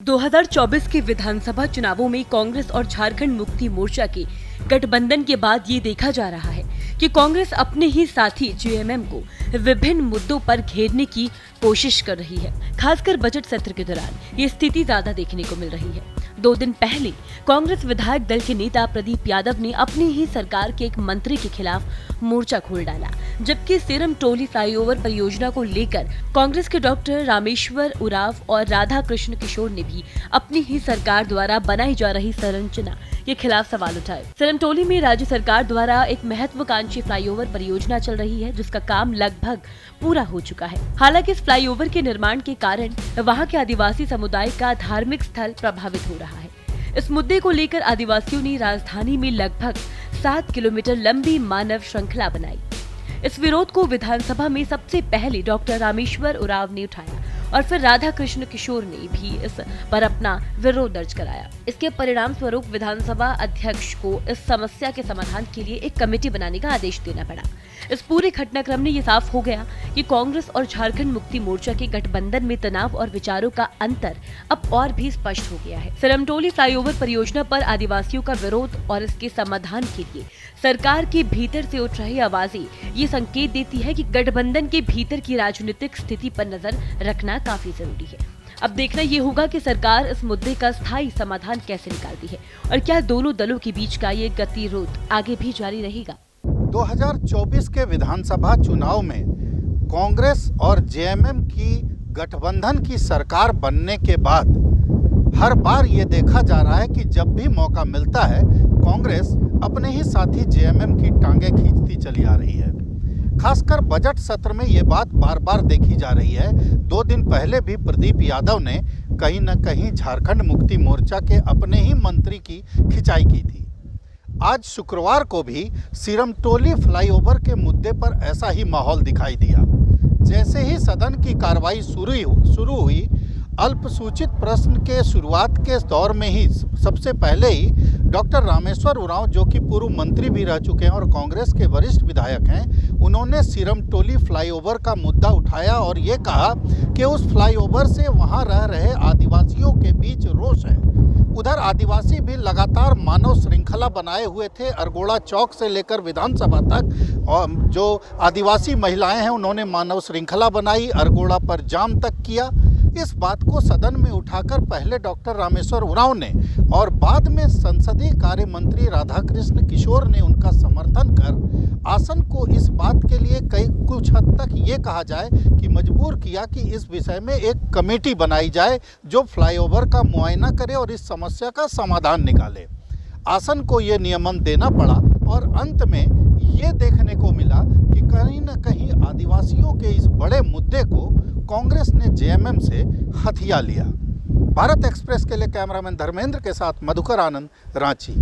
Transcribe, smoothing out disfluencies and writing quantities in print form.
2024 के विधानसभा चुनावों में कांग्रेस और झारखंड मुक्ति मोर्चा के गठबंधन के बाद ये देखा जा रहा है कि कांग्रेस अपने ही साथी जेएमएम को विभिन्न मुद्दों पर घेरने की कोशिश कर रही है। खासकर बजट सत्र के दौरान ये स्थिति ज्यादा देखने को मिल रही है। 2 दिन पहले कांग्रेस विधायक दल के नेता प्रदीप यादव ने अपनी ही सरकार के एक मंत्री के खिलाफ मोर्चा खोल डाला, जबकि सिरम टोली फ्लाईओवर परियोजना को लेकर कांग्रेस के डॉक्टर रामेश्वर उरांव और राधा कृष्ण किशोर ने भी अपनी ही सरकार द्वारा बनाई जा रही संरचना के खिलाफ सवाल उठाए। सिरम टोली में राज्य सरकार द्वारा एक महत्वाकांक्षी फ्लाईओवर परियोजना चल रही है, जिसका काम लगभग पूरा हो चुका है। हालांकि इस फ्लाईओवर के निर्माण के कारण वहां के आदिवासी समुदाय का धार्मिक स्थल प्रभावित हो रहा है। इस मुद्दे को लेकर आदिवासियों ने राजधानी में लगभग 7 किलोमीटर लंबी मानव श्रृंखला बनाई। इस विरोध को विधानसभा में सबसे पहले डॉक्टर रामेश्वर उरांव ने उठाया और फिर राधा कृष्ण किशोर ने भी इस पर अपना विरोध दर्ज कराया। इसके परिणाम स्वरूप विधानसभा अध्यक्ष को इस समस्या के समाधान के लिए एक कमेटी बनाने का आदेश देना पड़ा। इस पूरे घटनाक्रम ने ये साफ हो गया कि कांग्रेस और झारखंड मुक्ति मोर्चा के गठबंधन में तनाव और विचारों का अंतर अब और भी स्पष्ट हो गया है। सिरमटोली फ्लाईओवर परियोजना पर आदिवासियों का विरोध और इसके समाधान के लिए सरकार के भीतर से उठ रही आवाजें ये संकेत देती है कि गठबंधन के भीतर की राजनीतिक स्थिति पर नजर रखना काफी जरूरी है। अब देखना ये होगा कि सरकार इस मुद्दे का स्थायी समाधान कैसे निकालती है और क्या दोनों दलों के बीच का ये गतिरोध आगे भी जारी रहेगा। 2024 के विधानसभा चुनाव में कांग्रेस और जेएमएम की गठबंधन की सरकार बनने के बाद हर बार ये देखा जा रहा है कि जब भी मौका मिलता है कांग्रेस अपने ही साथी जेएमएम की टांगें खींचती चली आ रही है। खासकर बजट सत्र में ये बात बार बार देखी जा रही है। 2 दिन पहले भी प्रदीप यादव ने कहीं न कहीं झारखंड मुक्ति मोर्चा के अपने ही मंत्री की खिंचाई की थी। आज शुक्रवार को भी सिरमटोली फ्लाईओवर के मुद्दे पर ऐसा ही माहौल दिखाई दिया। जैसे ही सदन की कार्रवाई शुरू हुई, अल्पसूचित प्रश्न के शुरुआत के दौर में ही सबसे पहले ही डॉक्टर रामेश्वर उरांव, जो कि पूर्व मंत्री भी रह चुके हैं और कांग्रेस के वरिष्ठ विधायक हैं, उन्होंने सिरमटोली फ्लाईओवर का मुद्दा उठाया और ये कहा कि उस फ्लाईओवर से वहां रह रहे आदिवासियों के बीच रोष है। उधर आदिवासी भी लगातार मानव श्रृंखला बनाए हुए थे। अरगोड़ा चौक से लेकर विधानसभा तक और जो आदिवासी महिलाएं हैं उन्होंने मानव श्रृंखला बनाई, अरगोड़ा पर जाम तक किया। इस बात को सदन में उठाकर पहले डॉक्टर रामेश्वर उरांव ने और बाद में संसदीय कार्य मंत्री राधाकृष्ण किशोर ने उनका समर्थन कर आसन को इस बात के लिए कुछ हद तक ये कहा जाए कि मजबूर किया कि इस विषय में एक कमेटी बनाई जाए जो फ्लाईओवर का मुआयना करे और इस समस्या का समाधान निकाले। आसन को ये नियमन देना पड़ा और अंत में ये देखने को मिला कि कहीं न कहीं आदिवासियों के इस बड़े मुद्दे को कांग्रेस ने जेएमएम से हथिया लिया। भारत एक्सप्रेस के लिए कैमरामैन धर्मेंद्र के साथ मधुकर आनंद, रांची।